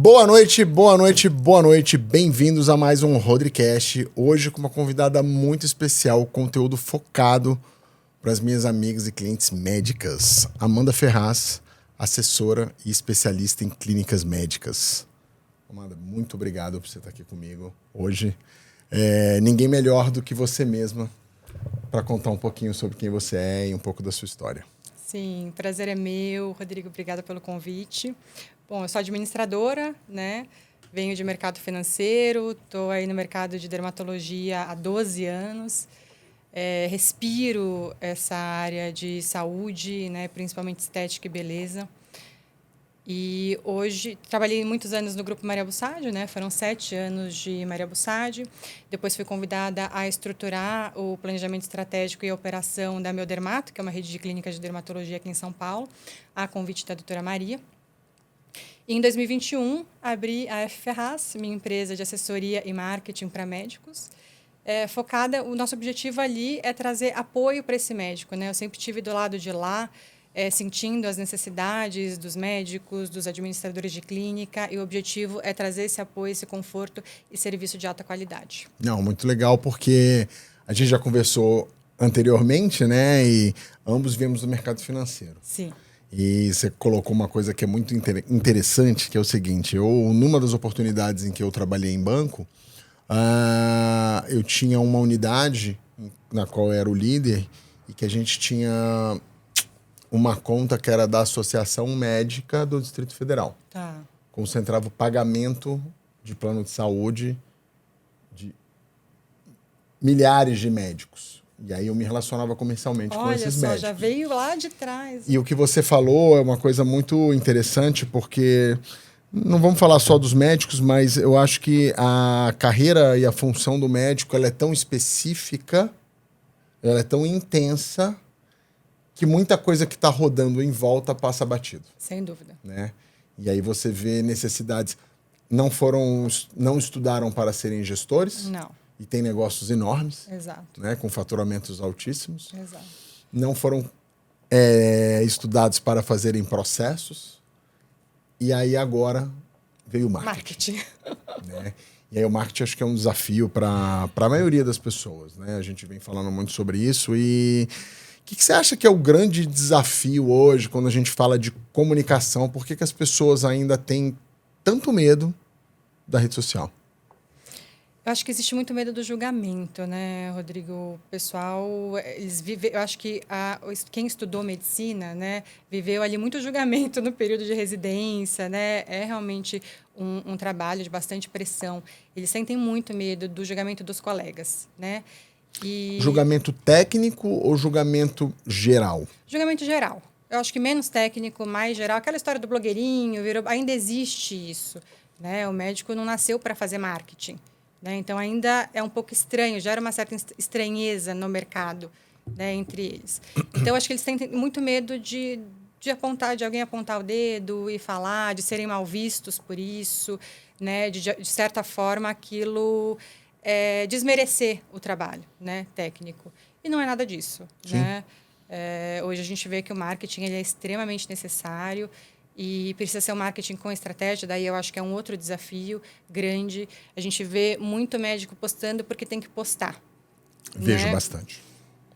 Boa noite, boa noite, boa noite. Bem-vindos a mais um Rodricast. Hoje com uma convidada muito especial, conteúdo focado para as minhas amigas e clientes médicas. Amanda Ferraz, assessora e especialista em clínicas médicas. Amanda, muito obrigado por você estar aqui comigo hoje. Ninguém melhor do que você mesma para contar um pouquinho sobre quem você é e um pouco da sua história. Sim, prazer é meu. Rodrigo, obrigada pelo convite. Bom, eu sou administradora, né? Venho de mercado financeiro, estou aí no mercado de dermatologia há 12 anos. Respiro essa área de saúde, né? Principalmente estética e beleza. E hoje, trabalhei muitos anos no Grupo Maria Bussadio, né? Foram 7 anos de Maria Bussadio. Depois fui convidada a estruturar o planejamento estratégico e a operação da Meldermato, que é uma rede de clínicas de dermatologia aqui em São Paulo, a convite da doutora Maria. E em 2021, abri a F. Ferraz, minha empresa de assessoria e marketing para médicos. Focada, o nosso objetivo ali é trazer apoio para esse médico, né? Eu sempre estive do lado de lá, sentindo as necessidades dos médicos, dos administradores de clínica, e o objetivo é trazer esse apoio, esse conforto e serviço de alta qualidade. Não, muito legal, porque a gente já conversou anteriormente, né? E ambos viemos do mercado financeiro. Sim. E você colocou uma coisa que é muito interessante, que é o seguinte: numa das oportunidades em que eu trabalhei em banco, eu tinha uma unidade na qual eu era o líder e que a gente tinha uma conta que era da Associação Médica do Distrito Federal. Tá. Concentrava o pagamento de plano de saúde de milhares de médicos. E aí eu me relacionava comercialmente com esses médicos. Olha só, já veio lá de trás. E o que você falou é uma coisa muito interessante, porque não vamos falar só dos médicos, mas eu acho que a carreira e a função do médico ela é tão específica, ela é tão intensa, que muita coisa que está rodando em volta passa batido. Sem dúvida. Né? E aí você vê necessidades. Não estudaram para serem gestores. Não. E tem negócios enormes. Exato. Né? Com faturamentos altíssimos. Exato. Não foram estudados para fazerem processos. E aí agora veio o marketing. Né? E aí o marketing acho que é um desafio para a maioria das pessoas. Né? A gente vem falando muito sobre isso. E o que você acha que é o grande desafio hoje quando a gente fala de comunicação? Por que as pessoas ainda têm tanto medo da rede social? Eu acho que existe muito medo do julgamento, né, Rodrigo? O pessoal, eles vivem. Eu acho que quem estudou medicina, né, viveu ali muito julgamento no período de residência, né? É realmente um trabalho de bastante pressão. Eles sentem muito medo do julgamento dos colegas, né? Julgamento técnico ou julgamento geral? Julgamento geral. Eu acho que menos técnico, mais geral. Aquela história do blogueirinho, ainda existe isso, né? O médico não nasceu para fazer marketing. Né? Então, ainda é um pouco estranho, gera uma certa estranheza no mercado, né, entre eles. Então, acho que eles têm muito medo de alguém apontar o dedo e falar, de serem mal vistos por isso, né, de certa forma, aquilo desmerecer o trabalho, né, técnico. E não é nada disso. Né? Hoje, a gente vê que o marketing ele é extremamente necessário. E precisa ser um marketing com estratégia, daí eu acho que é um outro desafio grande. A gente vê muito médico postando porque tem que postar. Vejo né? bastante.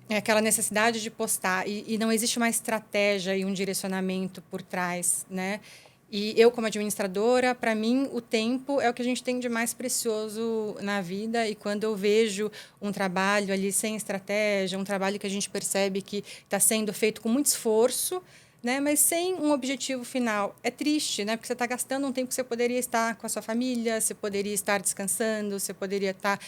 É aquela necessidade de postar. E não existe uma estratégia e um direcionamento por trás. Né? E eu, como administradora, para mim, o tempo é o que a gente tem de mais precioso na vida. E quando eu vejo um trabalho ali sem estratégia, um trabalho que a gente percebe que está sendo feito com muito esforço, né? Mas sem um objetivo final. É triste, né? Porque você está gastando um tempo que você poderia estar com a sua família, você poderia estar descansando, você poderia estar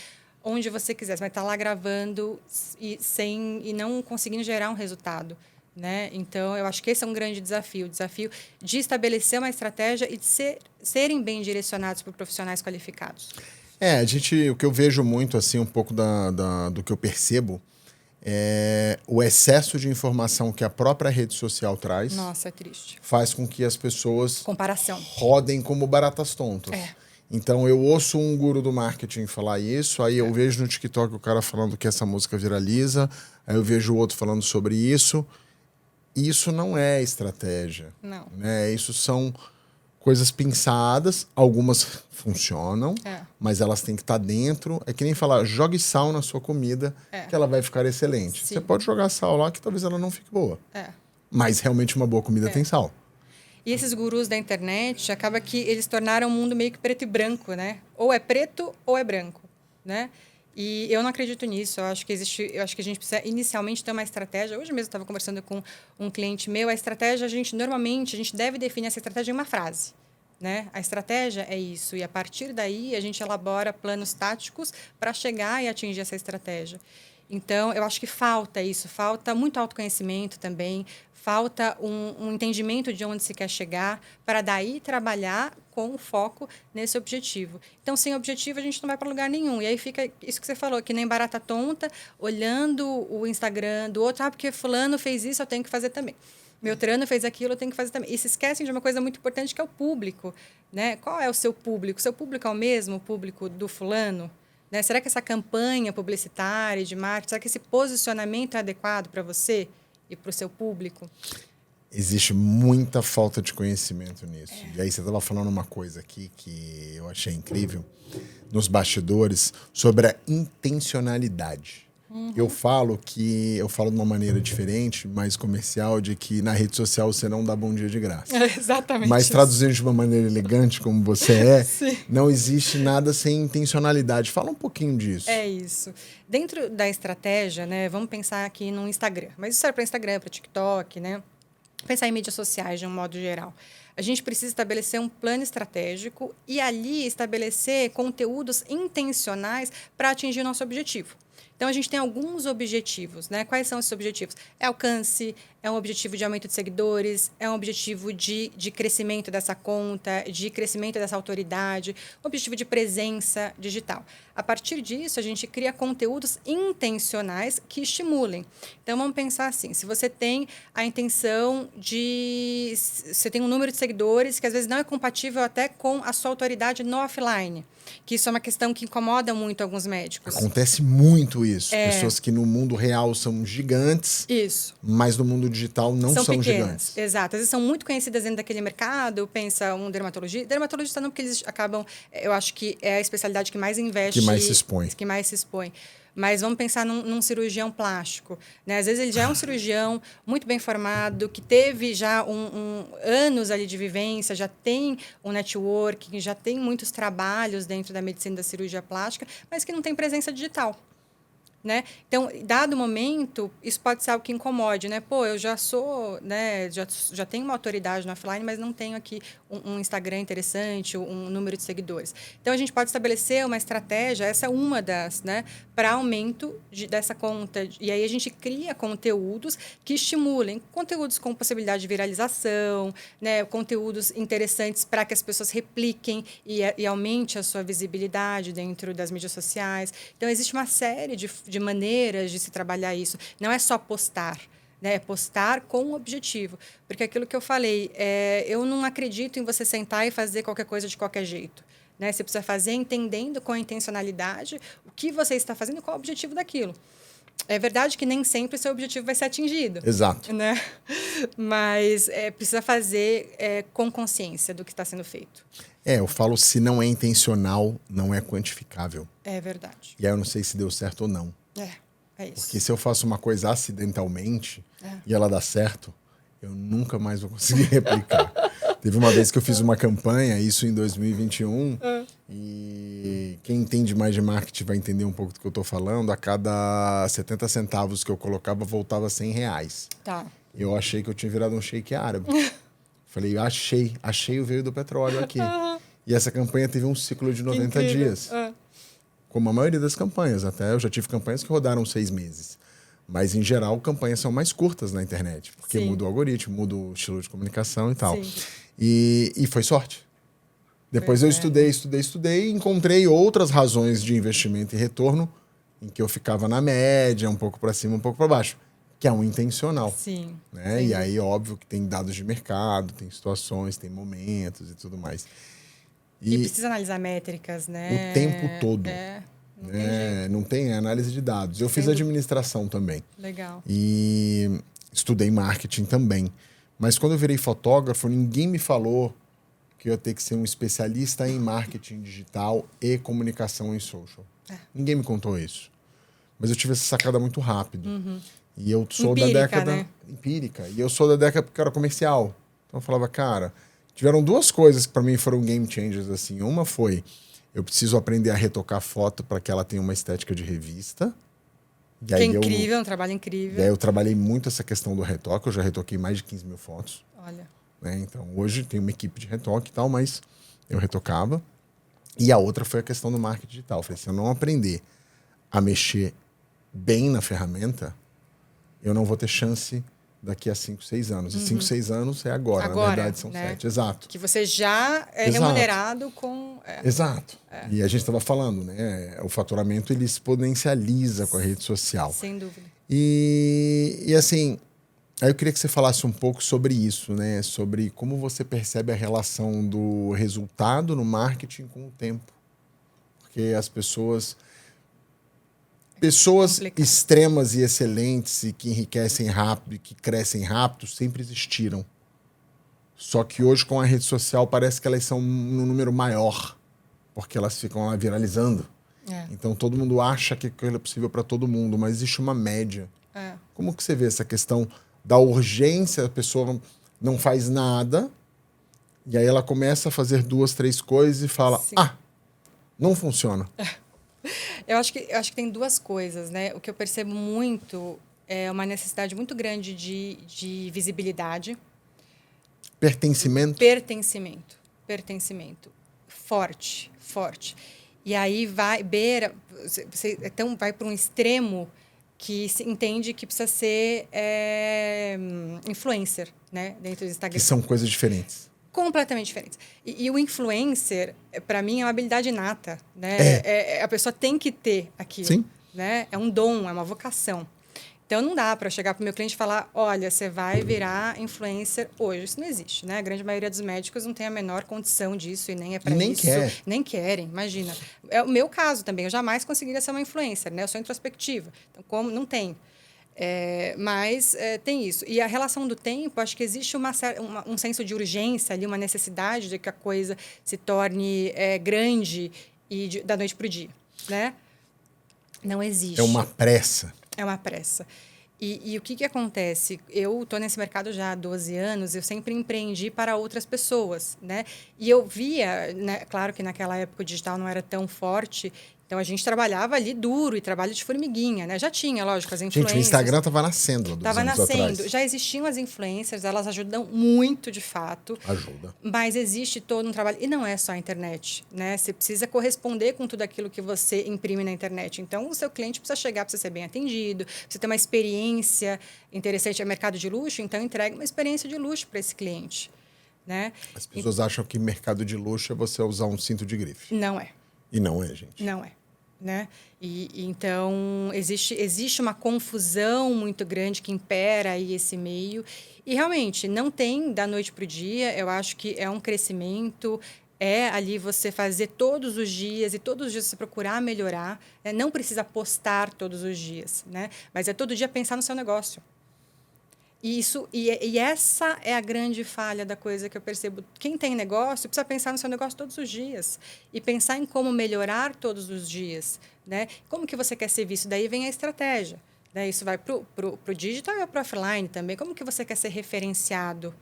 onde você quisesse, mas está lá gravando e não conseguindo gerar um resultado. Né? Então, eu acho que esse é um grande desafio. O desafio de estabelecer uma estratégia e de serem bem direcionados por profissionais qualificados. O que eu vejo muito, assim, um pouco do que eu percebo, o excesso de informação que a própria rede social traz. Nossa, é triste. Faz com que as pessoas rodem como baratas tontas. Então eu ouço um guru do marketing falar isso, aí eu vejo no TikTok o cara falando que essa música viraliza, aí eu vejo o outro falando sobre isso. Isso não é estratégia. Não. Né? Isso são coisas pensadas, algumas funcionam, mas elas têm que estar dentro. É que nem falar, jogue sal na sua comida, que ela vai ficar excelente. Sim. Você pode jogar sal lá que talvez ela não fique boa. Mas realmente uma boa comida tem sal. E esses gurus da internet, acaba que eles tornaram o mundo meio que preto e branco, né? Ou é preto ou é branco, né? E eu não acredito nisso. Eu acho que a gente precisa inicialmente ter uma estratégia. Hoje mesmo eu estava conversando com um cliente meu. A estratégia, normalmente, a gente deve definir essa estratégia em uma frase, né? A estratégia é isso. E a partir daí, a gente elabora planos táticos para chegar e atingir essa estratégia. Então, eu acho que falta isso. Falta muito autoconhecimento também. Falta um entendimento de onde se quer chegar para daí trabalhar com o foco nesse objetivo. Então, sem objetivo, a gente não vai para lugar nenhum. E aí fica isso que você falou, que nem barata tonta, olhando o Instagram do outro, porque fulano fez isso, eu tenho que fazer também. Beltrano fez aquilo, eu tenho que fazer também. E se esquecem de uma coisa muito importante, que é o público, né? Qual é o seu público? O seu público é o mesmo público do fulano? Né? Será que essa campanha publicitária de marketing, será que esse posicionamento é adequado para você e para o seu público? Existe muita falta de conhecimento nisso. E aí você estava falando uma coisa aqui que eu achei incrível, nos bastidores, sobre a intencionalidade. Eu falo de uma maneira diferente, mais comercial, de que na rede social você não dá bom dia de graça. Exatamente. Mas traduzindo de uma maneira elegante, como você é, Sim. não existe nada sem intencionalidade. Fala um pouquinho disso. É isso. Dentro da estratégia, né, vamos pensar aqui no Instagram. Mas isso serve para Instagram, para TikTok, né? Pensar em mídias sociais de um modo geral. A gente precisa estabelecer um plano estratégico e ali estabelecer conteúdos intencionais para atingir o nosso objetivo. Então, a gente tem alguns objetivos, né? Quais são esses objetivos? É alcance, é um objetivo de aumento de seguidores, é um objetivo de crescimento dessa conta, de crescimento dessa autoridade, um objetivo de presença digital. A partir disso, a gente cria conteúdos intencionais que estimulem. Então, vamos pensar assim, se você tem a intenção de... Você tem um número de seguidores que, às vezes, não é compatível até com a sua autoridade no offline, que isso é uma questão que incomoda muito alguns médicos. Acontece muito isso. Pessoas que no mundo real são gigantes, isso, mas no mundo digital não são pequenas, gigantes. Exato. Às vezes são muito conhecidas dentro daquele mercado. Pensa um dermatologista. Dermatologista não, porque eles acabam... Eu acho que é a especialidade que mais investe... Que mais se expõe. Que mais se expõe. Mas vamos pensar num cirurgião plástico, né? Às vezes ele já é um cirurgião muito bem formado, que teve já anos ali de vivência, já tem um networking, já tem muitos trabalhos dentro da medicina da cirurgia plástica, mas que não tem presença digital. Né? Então, dado momento, isso pode ser algo que incomode, né? Pô, eu já sou, né? Já tenho uma autoridade no offline, mas não tenho aqui um Instagram interessante, um número de seguidores. Então, a gente pode estabelecer uma estratégia, essa é uma das, né? Para aumento dessa conta. E aí a gente cria conteúdos que estimulem, conteúdos com possibilidade de viralização, né? Conteúdos interessantes para que as pessoas repliquem e aumente a sua visibilidade dentro das mídias sociais. Então, existe uma série de maneiras de se trabalhar isso. Não é só postar, né? É postar com um objetivo. Porque aquilo que eu falei, eu não acredito em você sentar e fazer qualquer coisa de qualquer jeito. Né? Você precisa fazer entendendo com a intencionalidade o que você está fazendo e qual é o objetivo daquilo. É verdade que nem sempre o seu objetivo vai ser atingido. Exato. Né? Mas precisa fazer com consciência do que está sendo feito. Eu falo, se não é intencional, não é quantificável. É verdade. E aí eu não sei se deu certo ou não. É isso. Porque se eu faço uma coisa acidentalmente e ela dá certo, eu nunca mais vou conseguir replicar. Teve uma vez que eu fiz uma campanha, isso em 2021, e quem entende mais de marketing vai entender um pouco do que eu estou falando. A cada 70 centavos que eu colocava, voltava R$100. Tá. Eu achei que eu tinha virado um sheik árabe. Falei, achei o veio do petróleo aqui. E essa campanha teve um ciclo de 90 dias. Como a maioria das campanhas. Até eu já tive campanhas que rodaram 6 meses. Mas, em geral, campanhas são mais curtas na internet. Porque muda o algoritmo, muda o estilo de comunicação e tal. E foi sorte. Depois eu estudei e encontrei outras razões de investimento e retorno em que eu ficava na média, um pouco para cima, um pouco para baixo. Que é um intencional. Sim. Né? E aí, óbvio que tem dados de mercado, tem situações, tem momentos e tudo mais. E precisa analisar métricas, né? O tempo todo. Não tem análise de dados. Eu fiz administração também. Legal. E estudei marketing também. Mas quando eu virei fotógrafo, ninguém me falou que eu ia ter que ser um especialista em marketing digital e comunicação em social. Ninguém me contou isso. Mas eu tive essa sacada muito rápido. E eu sou Empírica, da década... né? Empírica. E eu sou da década que era comercial. Então eu falava, cara... Tiveram duas coisas que para mim foram game changers, assim. Uma foi, eu preciso aprender a retocar foto para que ela tenha uma estética de revista. Que é incrível, um trabalho incrível. E aí eu trabalhei muito essa questão do retoque. Eu já retoquei mais de 15 mil fotos. Olha. Né? Então, hoje tem uma equipe de retoque e tal, mas eu retocava. E a outra foi a questão do marketing digital. Eu falei, se eu não aprender a mexer bem na ferramenta, eu não vou ter chance daqui a 5, 6 anos. E 5, 6 anos é agora, na verdade são 7. Exato. Que você já é remunerado com... Exato. E a gente estava falando, né? O faturamento ele exponencializa com a rede social. Sem dúvida. E assim, aí eu queria que você falasse um pouco sobre isso, né? Sobre como você percebe a relação do resultado no marketing com o tempo. Porque as pessoas extremas e excelentes e que enriquecem rápido e que crescem rápido sempre existiram. Só que hoje, com a rede social, parece que elas são um número maior, porque elas ficam lá viralizando. Então, todo mundo acha que aquilo é possível para todo mundo, mas existe uma média. Como que você vê essa questão da urgência? A pessoa não faz nada, e aí ela começa a fazer 2, 3 coisas e fala, não funciona. Eu acho que tem duas coisas, né? O que eu percebo muito é uma necessidade muito grande de visibilidade. Pertencimento. Forte. E aí vai para um extremo que se entende que precisa ser influencer, né? Dentro do Instagram. Que são coisas diferentes. Completamente diferentes. E o influencer, para mim, é uma habilidade inata. Né? A pessoa tem que ter aquilo. Sim. Né? É um dom, é uma vocação. Então, não dá para chegar para o meu cliente e falar, olha, você vai virar influencer hoje. Isso não existe. Né? A grande maioria dos médicos não tem a menor condição disso e nem é para isso. Nem querem, imagina. É o meu caso também. Eu jamais conseguiria ser uma influencer. Né? Eu sou introspectiva. Então, como não tenho. Mas tem isso. E a relação do tempo, acho que existe um senso de urgência ali, uma necessidade de que a coisa se torne grande e da noite para o dia. Né? Não existe. É uma pressa. É uma pressa. E o que acontece? Eu estou nesse mercado já há 12 anos, eu sempre empreendi para outras pessoas. Né? E eu via, né, claro que naquela época o digital não era tão forte, então, a gente trabalhava ali duro e trabalho de formiguinha, né? Já tinha, lógico, as influências. Gente, o Instagram estava nascendo há 2 anos atrás. Já existiam as influencers, elas ajudam muito, de fato. Ajuda. Mas existe todo um trabalho... E não é só a internet, né? Você precisa corresponder com tudo aquilo que você imprime na internet. Então, o seu cliente precisa chegar, precisa ser bem atendido, precisa ter uma experiência interessante. É mercado de luxo, então entregue uma experiência de luxo para esse cliente, né? As pessoas acham que mercado de luxo é você usar um cinto de grife. Não é. E não é, gente. Não é. Né? Então, existe uma confusão muito grande que impera aí esse meio. E, realmente, não tem da noite para o dia. Eu acho que é um crescimento, ali você fazer todos os dias e todos os dias você procurar melhorar. Né? Não precisa postar todos os dias, né? Mas é todo dia pensar no seu negócio. E essa é a grande falha da coisa que eu percebo. Quem tem negócio precisa pensar no seu negócio todos os dias e pensar em como melhorar todos os dias, né? Como que você quer ser visto? Daí vem a estratégia. Né? Isso vai para o digital e para o offline também. Como que você quer ser referenciado?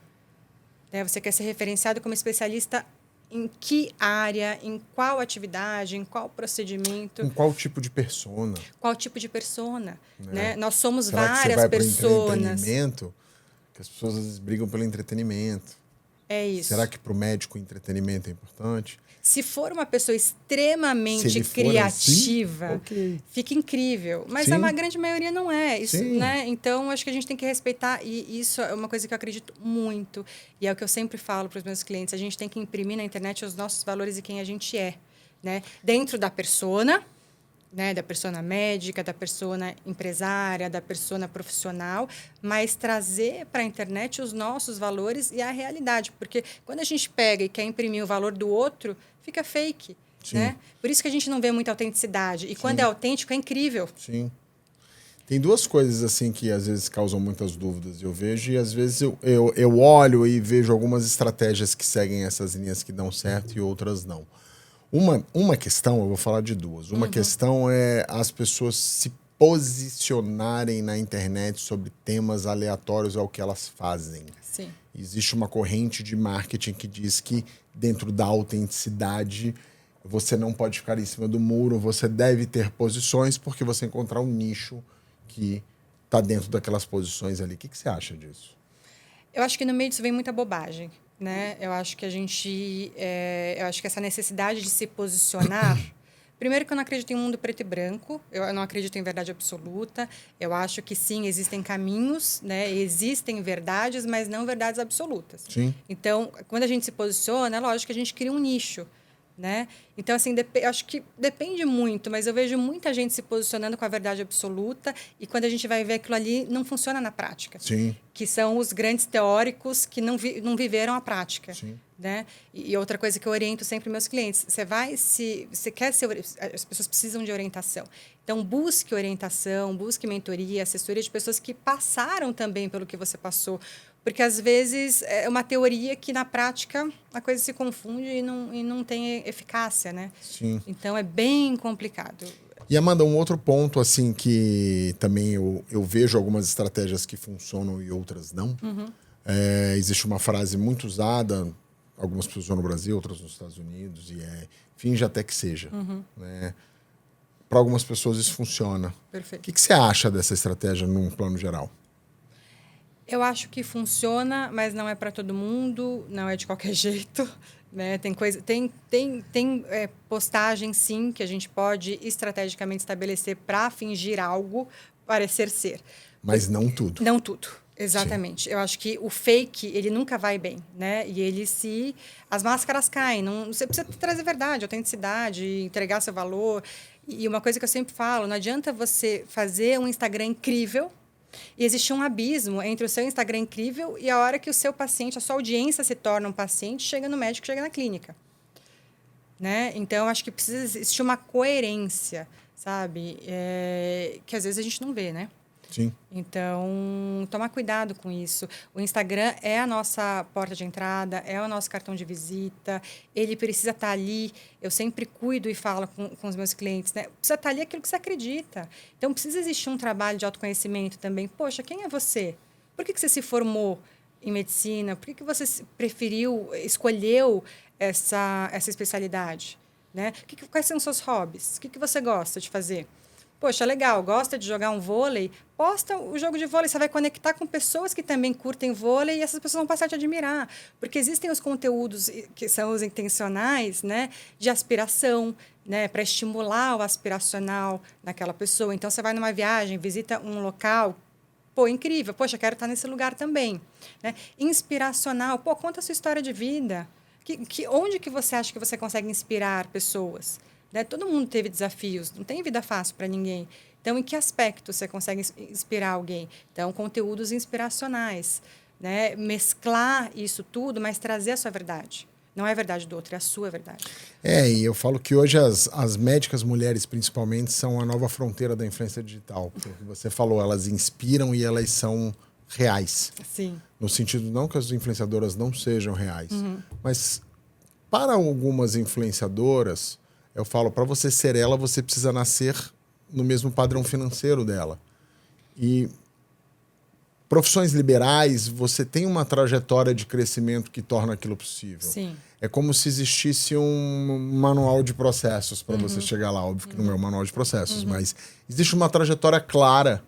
Né? Você quer ser referenciado como especialista em que área, em qual atividade, em qual procedimento. Em qual tipo de persona. Qual tipo de persona. Né? Nós somos Será várias que você vai personas. Pro entretenimento? Que as pessoas às vezes brigam pelo entretenimento. É isso. Será que para o médico o entretenimento é importante? Se for uma pessoa extremamente criativa, assim, okay. Fica incrível. Mas a grande maioria não é. Isso, né? Então, acho que a gente tem que respeitar. E isso é uma coisa que eu acredito muito. E é o que eu sempre falo para os meus clientes. A gente tem que imprimir na internet os nossos valores e quem a gente é. Né? Dentro da persona, né? Da persona médica, da persona empresária, da persona profissional, mas trazer para a internet os nossos valores e a realidade. Porque quando a gente pega e quer imprimir o valor do outro, fica fake. Né? Por isso que a gente não vê muita autenticidade. E quando é autêntico, é incrível. Sim. Tem duas coisas assim que às vezes causam muitas dúvidas. Eu vejo e às vezes eu olho e vejo algumas estratégias que seguem essas linhas que dão certo e outras não. Uma questão, eu vou falar de duas. Uma questão é as pessoas se posicionarem na internet sobre temas aleatórios ao que elas fazem. Sim. Existe uma corrente de marketing que diz que dentro da autenticidade você não pode ficar em cima do muro, você deve ter posições porque você encontrar um nicho que está dentro daquelas posições ali. O que você acha disso? Eu acho que no meio disso vem muita bobagem, né? Eu acho que eu acho que essa necessidade de se posicionar. Primeiro que eu não acredito em um mundo preto e branco, eu não acredito em verdade absoluta. Eu acho que sim, existem caminhos, né? Existem verdades, mas não verdades absolutas. Sim. Então, quando a gente se posiciona, é lógico que a gente cria um nicho. Né? Então, assim, eu acho que depende muito, mas eu vejo muita gente se posicionando com a verdade absoluta e quando a gente vai ver aquilo ali, não funciona na prática. Sim. Que são os grandes teóricos que não viveram a prática. Sim. Né? E outra coisa que eu oriento sempre meus clientes, você quer ser, as pessoas precisam de orientação. Então, busque orientação, busque mentoria, assessoria de pessoas que passaram também pelo que você passou. Porque, às vezes, é uma teoria que, na prática, a coisa se confunde e não tem eficácia, né? Sim. Então, é bem complicado. E, Amanda, um outro ponto, assim, que também eu vejo algumas estratégias que funcionam e outras não. Existe uma frase muito usada, algumas pessoas no Brasil, outras nos Estados Unidos, e finge até que seja. Né? Para algumas pessoas isso funciona. Perfeito. O que você acha dessa estratégia num plano geral? Eu acho que funciona, mas não é para todo mundo, não é de qualquer jeito. Né? Tem postagem, sim, que a gente pode estrategicamente estabelecer para fingir algo, parecer ser. Mas não tudo. Não tudo, exatamente. Sim. Eu acho que o fake, ele nunca vai bem, né? E as máscaras caem. Você precisa trazer verdade, autenticidade, entregar seu valor. E uma coisa que eu sempre falo, não adianta você fazer um Instagram incrível e existe um abismo entre o seu Instagram incrível e a hora que o seu paciente, a sua audiência se torna um paciente, chega no médico, chega na clínica. Né? Então, acho que precisa existir uma coerência, sabe? Que às vezes a gente não vê, né? Sim. Então, tomar cuidado com isso. O Instagram é a nossa porta de entrada, é o nosso cartão de visita. Ele precisa estar ali. Eu sempre cuido e falo com os meus clientes, né? Precisa estar ali aquilo que você acredita. Então, precisa existir um trabalho de autoconhecimento também. Poxa, quem é você? Por que você se formou em medicina? Por que você escolheu essa especialidade? Né? Quais são os seus hobbies? O que você gosta de fazer? Poxa, legal, gosta de jogar um vôlei? Posta o jogo de vôlei, você vai conectar com pessoas que também curtem vôlei e essas pessoas vão passar a te admirar. Porque existem os conteúdos que são os intencionais, né, de aspiração, né, para estimular o aspiracional naquela pessoa. Então, você vai numa viagem, visita um local, pô, incrível, poxa, quero estar nesse lugar também. Né? Inspiracional, pô, conta a sua história de vida. Onde que você acha que você consegue inspirar pessoas? Né? Todo mundo teve desafios, não tem vida fácil para ninguém. Então, em que aspecto você consegue inspirar alguém? Então, conteúdos inspiracionais. Né? Mesclar isso tudo, mas trazer a sua verdade. Não é a verdade do outro, é a sua verdade. E eu falo que hoje as médicas mulheres, principalmente, são a nova fronteira da influência digital. Porque você falou, elas inspiram e elas são reais. Sim. No sentido, não que as influenciadoras não sejam reais, mas para algumas influenciadoras, eu falo, para você ser ela, você precisa nascer no mesmo padrão financeiro dela. E profissões liberais, você tem uma trajetória de crescimento que torna aquilo possível. Sim. É como se existisse um manual de processos para você chegar lá. Óbvio que não é um manual de processos, mas existe uma trajetória clara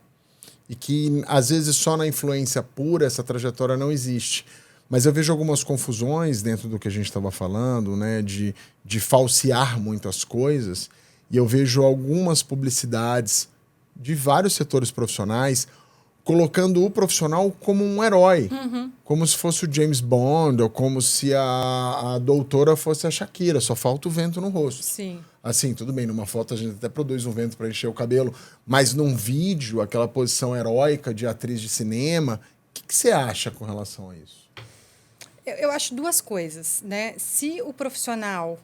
e que, às vezes, só na influência pura essa trajetória não existe. Mas eu vejo algumas confusões dentro do que a gente estava falando, né, de falsear muitas coisas. E eu vejo algumas publicidades de vários setores profissionais colocando o profissional como um herói. Como se fosse o James Bond, ou como se a doutora fosse a Shakira. Só falta o vento no rosto. Sim. Assim, tudo bem, numa foto a gente até produz um vento para encher o cabelo, mas num vídeo, aquela posição heróica de atriz de cinema, o que você acha com relação a isso? Eu acho duas coisas, né? Se o profissional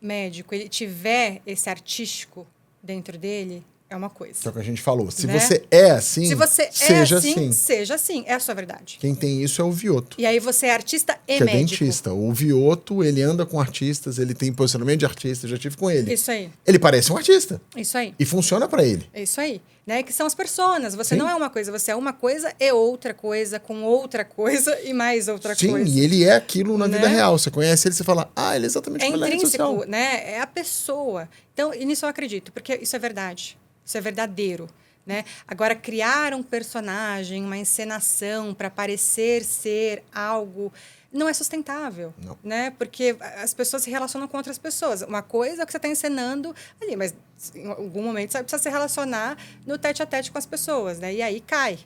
médico ele tiver esse artístico dentro dele, é uma coisa. Que é o que a gente falou. Se né? você é assim, Se você seja é assim, assim. seja assim. É a sua verdade. Quem tem isso é o Vioto. E aí você é artista e que médico. É dentista. O Vioto, ele anda com artistas, ele tem posicionamento de artista, eu já tive com ele. Isso aí. Ele parece um artista. Isso aí. E funciona pra ele. É isso aí. Né? Que são as personas. Você Sim. não é uma coisa, você é uma coisa e outra coisa, com outra coisa e mais outra Sim, coisa. e ele é aquilo na Né? vida real. Você conhece ele, você fala, ele é exatamente como ele é na rede social. intrínseco, né? É a pessoa. Então, e nisso eu acredito, porque isso é verdade. Isso é verdadeiro. Né? Agora, criar um personagem, uma encenação para parecer ser algo não é sustentável. Não. Né? Porque as pessoas se relacionam com outras pessoas. Uma coisa é o que você está encenando ali, mas em algum momento você precisa se relacionar no tete-a-tete com as pessoas. Né? E aí cai.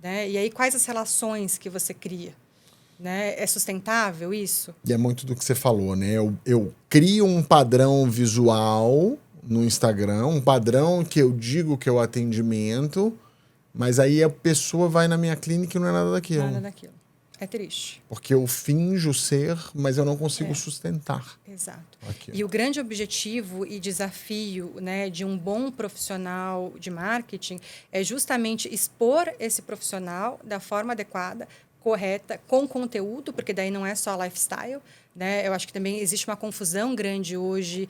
Né? E aí quais as relações que você cria? Né? É sustentável isso? E é muito do que você falou, né? Eu crio um padrão visual no Instagram, um padrão que eu digo que é o atendimento, mas aí a pessoa vai na minha clínica e não é nada daquilo. Nada daquilo. É triste. Porque eu finjo ser, mas eu não consigo sustentar. Exato. Aquilo. E o grande objetivo e desafio, né, de um bom profissional de marketing é justamente expor esse profissional da forma adequada, correta, com conteúdo, porque daí não é só lifestyle. Né? Eu acho que também existe uma confusão grande hoje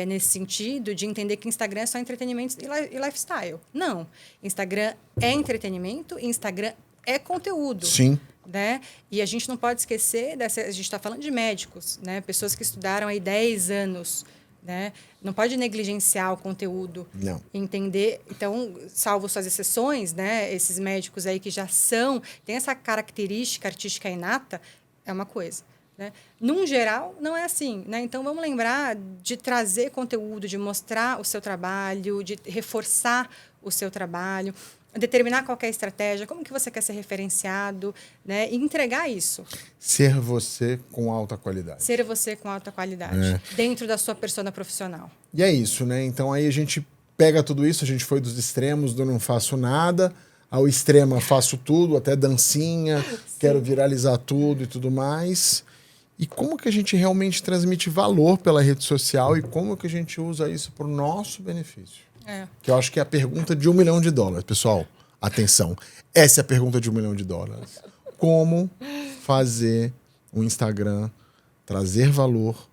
nesse sentido de entender que Instagram é só entretenimento e lifestyle. Não. Instagram é entretenimento e Instagram é conteúdo. Sim. Né? E a gente não pode esquecer, a gente está falando de médicos, né? Pessoas que estudaram aí 10 anos. Né? Não pode negligenciar o conteúdo. Não. Entender. Então, salvo suas exceções, né? Esses médicos aí que já têm essa característica artística inata, é uma coisa. Né? Num geral, não é assim. Né? Então, vamos lembrar de trazer conteúdo, de mostrar o seu trabalho, de reforçar o seu trabalho, determinar qual é a estratégia, como que você quer ser referenciado, né? E entregar isso. Ser você com alta qualidade. Ser você com alta qualidade, dentro da sua persona profissional. E é isso, né? Então aí a gente pega tudo isso, a gente foi dos extremos do não faço nada, ao extremo faço tudo, até dancinha, quero viralizar tudo e tudo mais. E como que a gente realmente transmite valor pela rede social e como que a gente usa isso para o nosso benefício? Que eu acho que é a pergunta de $1 milhão. Pessoal, atenção. Essa é a pergunta de $1 milhão. Como fazer o Instagram trazer valor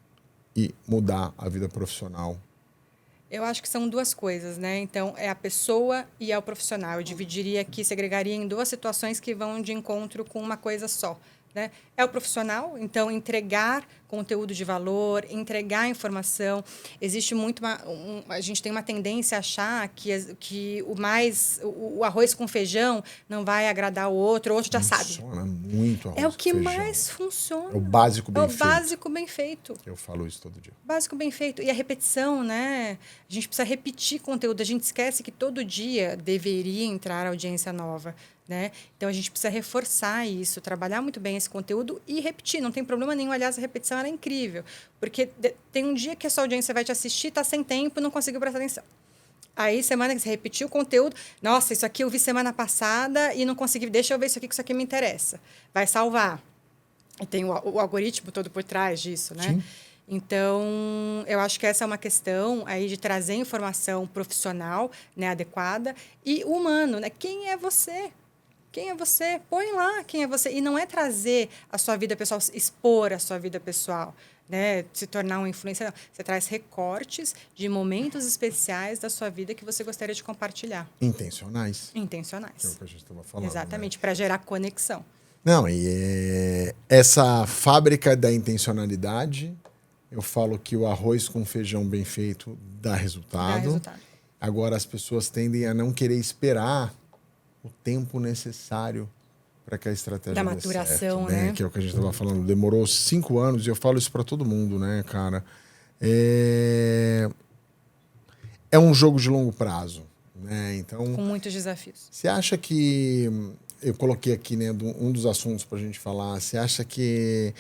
e mudar a vida profissional? Eu acho que são duas coisas, né? Então, é a pessoa e é o profissional. Eu dividiria aqui, segregaria em duas situações que vão de encontro com uma coisa só. Né? É o profissional, então entregar conteúdo de valor, entregar informação. Existe muito a gente tem uma tendência a achar que o arroz com feijão não vai agradar o outro já sabe. Funciona muito arroz É o que com mais funciona. É o básico bem feito. É o básico bem feito. Eu falo isso todo dia. Básico bem feito. E a repetição, né? A gente precisa repetir conteúdo. A gente esquece que todo dia deveria entrar audiência nova. Né? Então, a gente precisa reforçar isso, trabalhar muito bem esse conteúdo e repetir. Não tem problema nenhum. Aliás, a repetição é incrível. Porque tem um dia que a sua audiência vai te assistir, está sem tempo, não conseguiu prestar atenção. Aí, semana que você repetiu o conteúdo, nossa, isso aqui eu vi semana passada e não consegui, deixa eu ver isso aqui me interessa. Vai salvar. E tem o algoritmo todo por trás disso, né? Sim. Então, eu acho que essa é uma questão aí de trazer informação profissional, né, adequada e humano, né? Quem é você? Quem é você? Põe lá quem é você. E não é trazer a sua vida pessoal, expor a sua vida pessoal, né? Se tornar um influenciador. Você traz recortes de momentos especiais da sua vida que você gostaria de compartilhar. Intencionais. Intencionais. Que é o que a gente estava falando. Exatamente, né? Para gerar conexão. Não, e essa fábrica da intencionalidade, eu falo que o arroz com feijão bem feito dá resultado. Dá resultado. Agora, as pessoas tendem a não querer esperar o tempo necessário para que a estratégia da dê maturação, certo, né? Que é o que a gente estava falando. Demorou 5 anos e eu falo isso para todo mundo, né, cara? É um jogo de longo prazo, né? Então, com muitos desafios. Você acha que eu coloquei aqui, né, um dos assuntos para a gente falar? Você acha que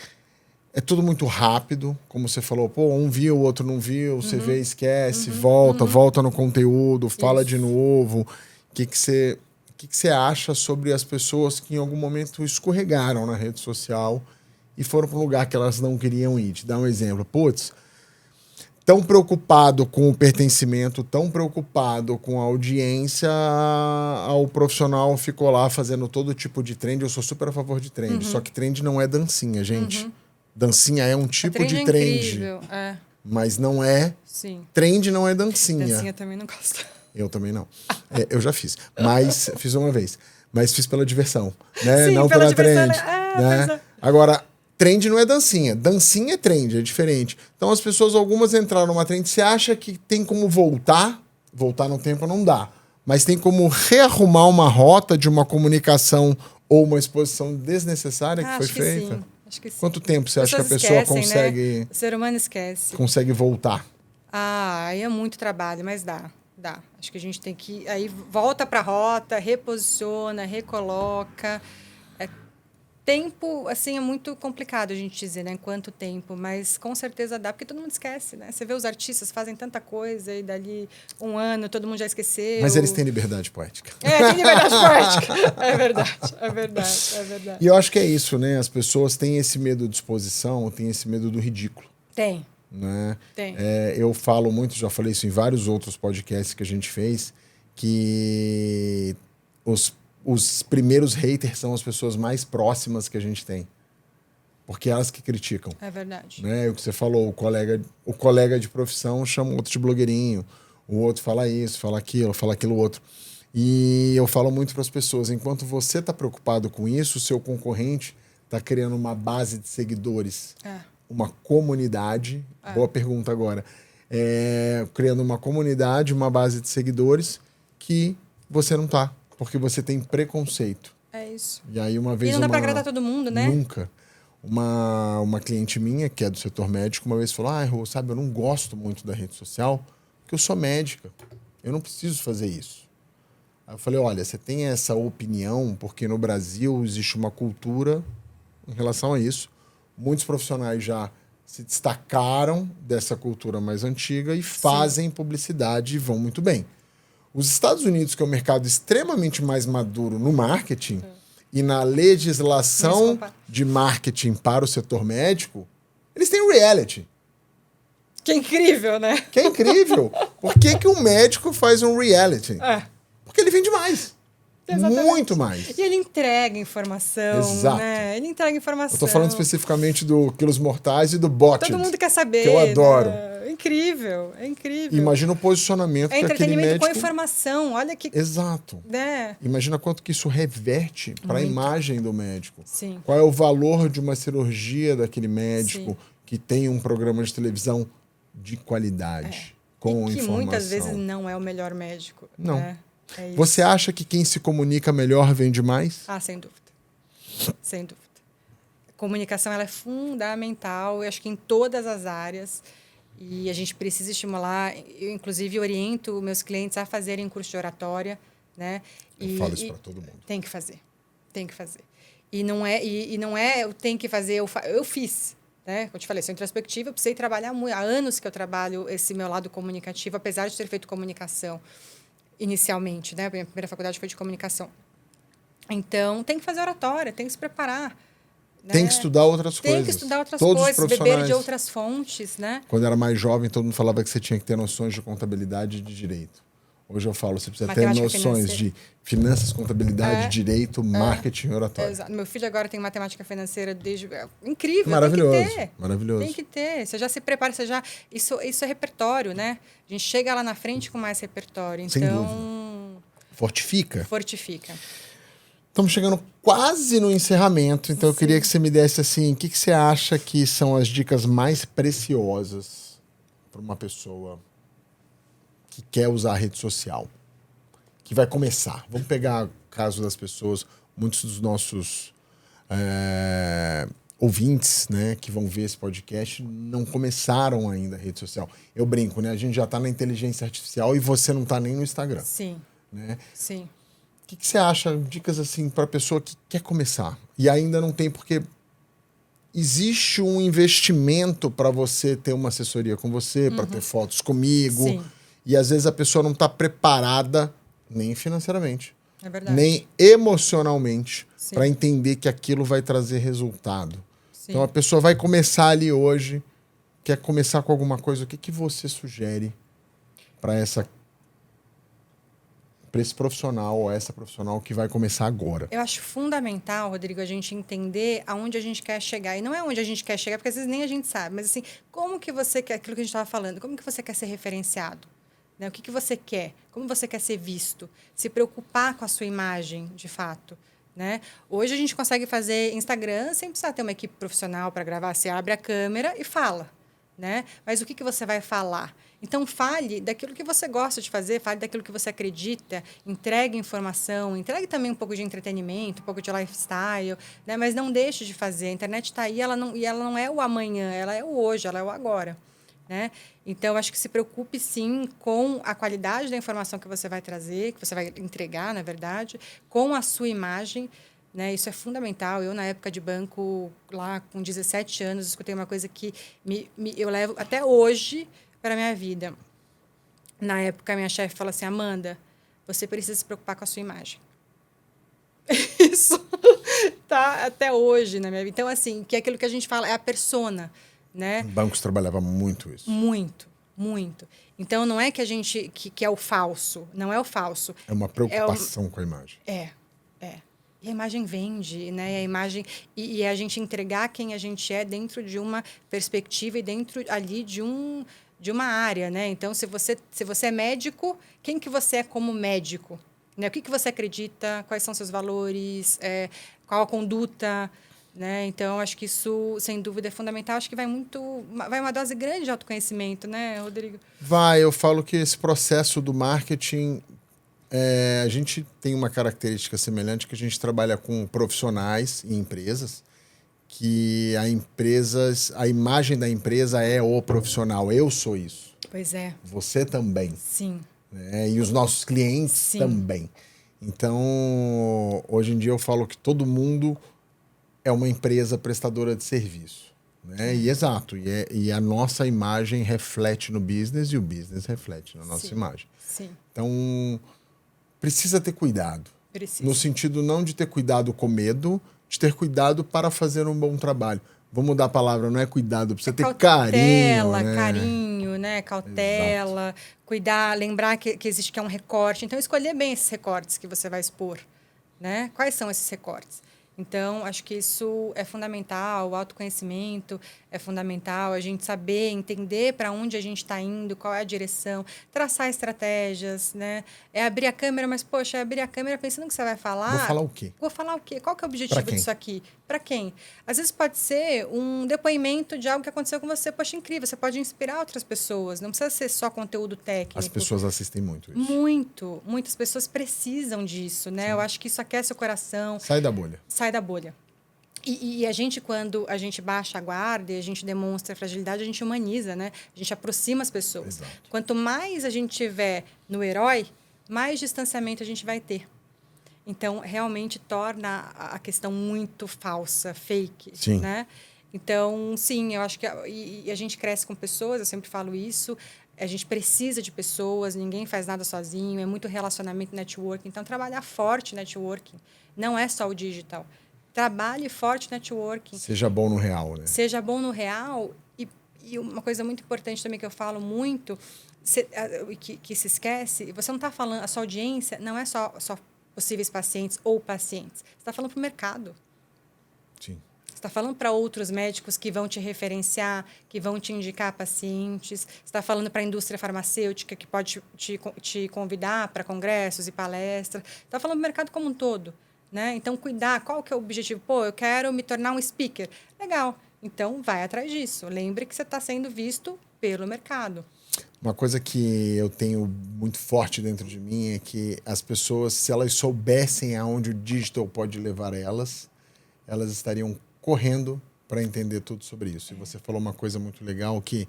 é tudo muito rápido, como você falou, um viu, o outro não viu, você vê, esquece, volta no conteúdo, fala de novo. O que você acha sobre as pessoas que em algum momento escorregaram na rede social e foram para um lugar que elas não queriam ir? Te dar um exemplo. tão preocupado com o pertencimento, tão preocupado com a audiência, o profissional ficou lá fazendo todo tipo de trend. Eu sou super a favor de trend, só que trend não é dancinha, gente. Dancinha é um tipo de trend. Incrível, Mas não é... Sim. Trend não é dancinha. Dancinha também não gosto. Eu também não. Eu já fiz. Mas fiz uma vez. Mas fiz pela diversão. Né? Sim, não pela pela diversão, trend. né? Né? Agora, trend não é dancinha. Dancinha é trend, é diferente. Então as pessoas, algumas entraram numa trend. Você acha que tem como voltar? Voltar no tempo não dá. Mas tem como rearrumar uma rota de uma comunicação ou uma exposição desnecessária que foi feita? Sim. Acho que sim. Quanto tempo você acha que a pessoa esquecem, consegue... Né? O ser humano esquece. Consegue voltar? Aí é muito trabalho, mas dá. Acho que a gente tem que... Aí volta para a rota, reposiciona, recoloca. Tempo, assim, é muito complicado a gente dizer, né? Quanto tempo, mas com certeza dá, porque todo mundo esquece, né? Você vê os artistas fazem tanta coisa e dali um ano todo mundo já esqueceu. Mas eles têm liberdade poética. Tem liberdade poética. É verdade. E eu acho que é isso, né? As pessoas têm esse medo de exposição, têm esse medo do ridículo. Tem. Né? Tem. Eu falo muito, já falei isso em vários outros podcasts que a gente fez, que os primeiros haters são as pessoas mais próximas que a gente tem. Porque elas que criticam. É verdade. Né? O que você falou, o colega de profissão chama o outro de blogueirinho, o outro fala isso, fala aquilo outro. E eu falo muito para as pessoas, enquanto você está preocupado com isso, o seu concorrente está criando uma base de seguidores. Uma comunidade. Boa pergunta agora. Criando uma comunidade, uma base de seguidores que você não tá, porque você tem preconceito. É isso. E aí uma vez... E não dá para agradar todo mundo, né? Nunca. Uma cliente minha, que é do setor médico, uma vez falou, Rô, sabe, eu não gosto muito da rede social, porque eu sou médica. Eu não preciso fazer isso. Aí eu falei, olha, você tem essa opinião porque no Brasil existe uma cultura em relação a isso. Muitos profissionais já se destacaram dessa cultura mais antiga e fazem publicidade e vão muito bem. Os Estados Unidos, que é um mercado extremamente mais maduro no marketing e na legislação de marketing para o setor médico, eles têm o reality. Que incrível, né? Que é incrível. Por que um médico faz um reality? Porque ele vende mais. Exatamente. Muito mais. E ele entrega informação. Exato. Né? Ele entrega informação. Eu tô falando especificamente do Quilos Mortais e do Botched. Todo mundo quer saber. Que eu adoro. Né? Incrível, é incrível. Imagina o posicionamento que aquele médico... entretenimento com informação, olha que... Exato. Né? Imagina quanto que isso reverte para a imagem do médico. Sim. Qual é o valor de uma cirurgia daquele médico que tem um programa de televisão de qualidade, com que informação. Muitas vezes não é o melhor médico. Não. Né? É isso. Você acha que quem se comunica melhor vende mais? Sem dúvida. Sem dúvida. A comunicação ela é fundamental, eu acho que em todas as áreas. E a gente precisa estimular. Eu, inclusive, oriento meus clientes a fazerem curso de oratória. Né? Eu falo isso para todo mundo. Tem que fazer. Tem que fazer. E não é eu tenho que fazer, eu fiz. Né? Como eu te falei, sou introspectiva, eu precisei trabalhar muito. Há anos que eu trabalho esse meu lado comunicativo, apesar de ter feito comunicação inicialmente, né? A minha primeira faculdade foi de comunicação. Então, tem que fazer oratória, tem que se preparar. Né? Tem que estudar outras coisas. Tem que estudar outras Todos coisas, beber de outras fontes, né? Quando eu era mais jovem, todo mundo falava que você tinha que ter noções de contabilidade e de direito. Hoje eu falo, você precisa ter noções de finanças, contabilidade, direito, marketing e oratória. Exato. Meu filho agora tem matemática financeira desde... Incrível, maravilhoso, tem que ter. Maravilhoso. Tem que ter. Você já se prepara, você já... Isso é repertório, né? A gente chega lá na frente com mais repertório. Então... Sem dúvida. Fortifica. Fortifica. Estamos chegando quase no encerramento, então eu queria que você me desse assim, o que você acha que são as dicas mais preciosas para uma pessoa que quer usar a rede social, que vai começar? Vamos pegar o caso das pessoas, muitos dos nossos ouvintes, né, que vão ver esse podcast, não começaram ainda a rede social. Eu brinco, né? A gente já está na inteligência artificial e você não está nem no Instagram. Sim. Né? Sim. O que você acha, dicas assim, para a pessoa que quer começar e ainda não tem, porque existe um investimento para você ter uma assessoria com você, para ter fotos comigo. Sim. E às vezes a pessoa não está preparada nem financeiramente, nem emocionalmente, para entender que aquilo vai trazer resultado. Sim. Então a pessoa vai começar ali hoje, quer começar com alguma coisa, o que você sugere para esse profissional ou essa profissional que vai começar agora? Eu acho fundamental, Rodrigo, a gente entender aonde a gente quer chegar. E não é onde a gente quer chegar, porque às vezes nem a gente sabe. Mas assim, como que você quer, aquilo que a gente estava falando, como que você quer ser referenciado? Né? O que você quer? Como você quer ser visto? Se preocupar com a sua imagem, de fato. Né? Hoje a gente consegue fazer Instagram sem precisar ter uma equipe profissional para gravar. Você abre a câmera e fala. Né? Mas o que você vai falar? Então, fale daquilo que você gosta de fazer, fale daquilo que você acredita, entregue informação, entregue também um pouco de entretenimento, um pouco de lifestyle, né? Mas não deixe de fazer. A internet está aí, e ela não é o amanhã, ela é o hoje, ela é o agora. Né? Então, acho que se preocupe, sim, com a qualidade da informação que você vai trazer, que você vai entregar, na verdade, com a sua imagem. Né? Isso é fundamental. Eu, na época de banco, lá com 17 anos, escutei uma coisa que eu levo até hoje para a minha vida. Na época, a minha chefe falou assim, Amanda, você precisa se preocupar com a sua imagem. Isso tá até hoje na minha vida. Então, assim, que é aquilo que a gente fala, é a persona. Né? Bancos trabalhava muito isso. Muito, muito. Então, não é que a gente que é o falso, não é o falso. É uma preocupação com a imagem. É. E a imagem vende, né? A imagem e a gente entregar quem a gente é dentro de uma perspectiva e dentro ali de uma área, né? Então, se você é médico, quem que você é como médico? Né? O que você acredita? Quais são seus valores? Qual a conduta? Né? Então, acho que isso, sem dúvida, é fundamental. Acho que vai uma dose grande de autoconhecimento, né, Rodrigo? Eu falo que esse processo do marketing, a gente tem uma característica semelhante, que a gente trabalha com profissionais e empresas, que a imagem da empresa é o profissional. Eu sou isso. Pois é. Você também. Sim. Né? E os nossos clientes Sim. também. Então, hoje em dia eu falo que todo mundo é uma empresa prestadora de serviço. Né? E exato. E a nossa imagem reflete no business e o business reflete na nossa imagem. Sim. Então, precisa ter cuidado. Precisa. No sentido não de ter cuidado com medo, de ter cuidado para fazer um bom trabalho. Vou mudar a palavra, não é cuidado, precisa ter carinho. Né? Carinho, né? Cautela, exato. Cuidar, lembrar que existe que é um recorte. Então, escolher bem esses recortes que você vai expor. Né? Quais são esses recortes? Então, acho que isso é fundamental, o autoconhecimento é fundamental, a gente saber, entender para onde a gente está indo, qual é a direção, traçar estratégias, né? É abrir a câmera, mas, poxa, é abrir a câmera pensando que você vai falar... Vou falar o quê? Vou falar o quê? Qual que é o objetivo disso aqui? Para quem? Às vezes pode ser um depoimento de algo que aconteceu com você. Poxa, incrível, você pode inspirar outras pessoas, não precisa ser só conteúdo técnico. As pessoas assistem muito isso. Muito. Muitas pessoas precisam disso, né? Sim. Eu acho que isso aquece o coração. Sai da bolha. Sai da bolha. E a gente, quando a gente baixa a guarda e a gente demonstra fragilidade, a gente humaniza, né? A gente aproxima as pessoas. Exato. Quanto mais a gente tiver no herói, mais distanciamento a gente vai ter. Então, realmente torna a questão muito falsa, fake, sim. Né? Então, sim, eu acho que a gente cresce com pessoas, eu sempre falo isso, a gente precisa de pessoas, ninguém faz nada sozinho, é muito relacionamento, networking. Então, trabalhar forte networking, não é só o digital. Trabalhe forte networking. Seja bom no real, né? Seja bom no real. E uma coisa muito importante também que eu falo muito, que se esquece, você não está falando, a sua audiência não é só possíveis pacientes ou pacientes. Você está falando para o mercado. Sim. Você está falando para outros médicos que vão te referenciar, que vão te indicar pacientes. Você está falando para a indústria farmacêutica, que pode te convidar para congressos e palestras. Você está falando para o mercado como um todo. Né? Então, cuidar. Qual que é o objetivo? Pô, eu quero me tornar um speaker. Legal. Então, vai atrás disso. Lembre que você está sendo visto pelo mercado. Uma coisa que eu tenho muito forte dentro de mim é que as pessoas, se elas soubessem aonde o digital pode levar elas estariam correndo para entender tudo sobre isso. E você falou uma coisa muito legal, que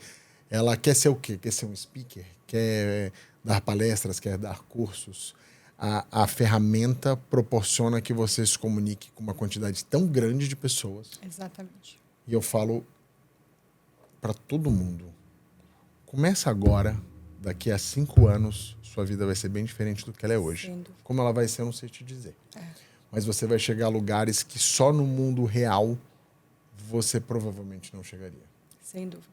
ela quer ser o quê? Quer ser um speaker? Quer dar palestras? Quer dar cursos? A ferramenta proporciona que você se comunique com uma quantidade tão grande de pessoas. Exatamente. E eu falo para todo mundo, começa agora, daqui a 5 anos, sua vida vai ser bem diferente do que ela é hoje. Como ela vai ser, eu não sei te dizer. Mas você vai chegar a lugares que só no mundo real você provavelmente não chegaria. Sem dúvida.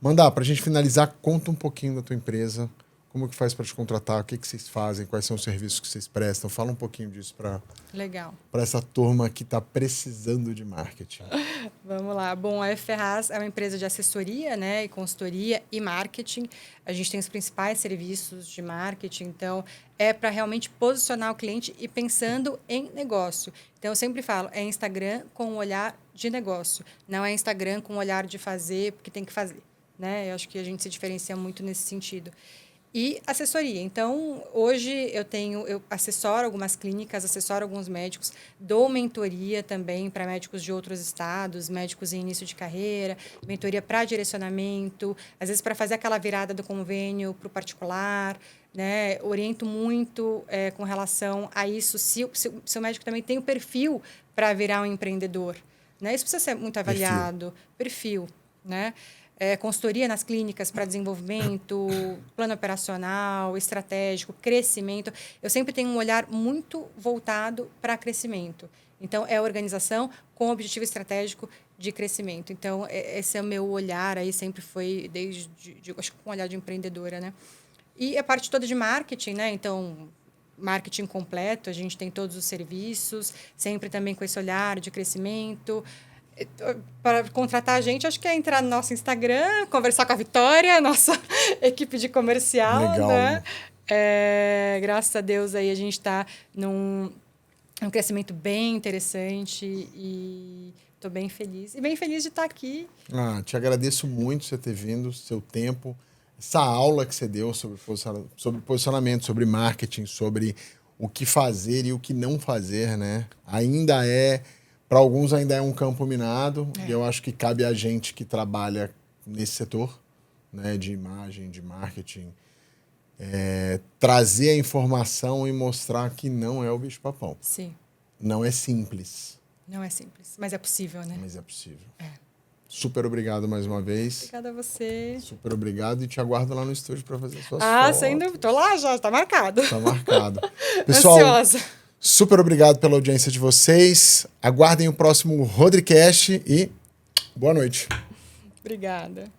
Mandar, pra gente finalizar, conta um pouquinho da tua empresa. Como que faz para te contratar? O que vocês fazem? Quais são os serviços que vocês prestam? Fala um pouquinho disso para essa turma que está precisando de marketing. Vamos lá. Bom, a Ferraz é uma empresa de assessoria, né, e consultoria e marketing. A gente tem os principais serviços de marketing, então é para realmente posicionar o cliente e pensando em negócio. Então eu sempre falo, é Instagram com um olhar de negócio, não é Instagram com um olhar de fazer porque tem que fazer, né? Eu acho que a gente se diferencia muito nesse sentido. E assessoria. Então, hoje eu assessoro algumas clínicas, assessoro alguns médicos, dou mentoria também para médicos de outros estados, médicos em início de carreira, mentoria para direcionamento, às vezes para fazer aquela virada do convênio para o particular, né? Oriento muito com relação a isso, se o médico também tem o perfil para virar um empreendedor, né? Isso precisa ser muito avaliado, perfil, né? Consultoria nas clínicas para desenvolvimento, plano operacional, estratégico, crescimento. Eu sempre tenho um olhar muito voltado para crescimento. Então, é a organização com objetivo estratégico de crescimento. Então, esse é o meu olhar, aí sempre foi acho que com um olhar de empreendedora, né? E a parte toda de marketing, né? Então, marketing completo, a gente tem todos os serviços, sempre também com esse olhar de crescimento. Para contratar a gente, acho que é entrar no nosso Instagram, conversar com a Vitória, nossa equipe de comercial. Legal, né? Graças a Deus, aí a gente está num crescimento bem interessante e estou bem feliz. E bem feliz de estar aqui. Te agradeço muito você ter vindo, seu tempo, essa aula que você deu sobre posicionamento, sobre marketing, sobre o que fazer e o que não fazer, né? Para alguns ainda é um campo minado, e eu acho que cabe a gente que trabalha nesse setor, né, de imagem, de marketing, trazer a informação e mostrar que não é o bicho-papão. Sim. Não é simples. Não é simples, mas é possível, né? Mas é possível. Super obrigado mais uma vez. Obrigada a você. Super obrigado e te aguardo lá no estúdio para fazer suas fotos. Sem dúvida. Tô lá já, tá marcado. Tá marcado. Pessoal, ansiosa. Super obrigado pela audiência de vocês. Aguardem o próximo Rodricast e boa noite. Obrigada.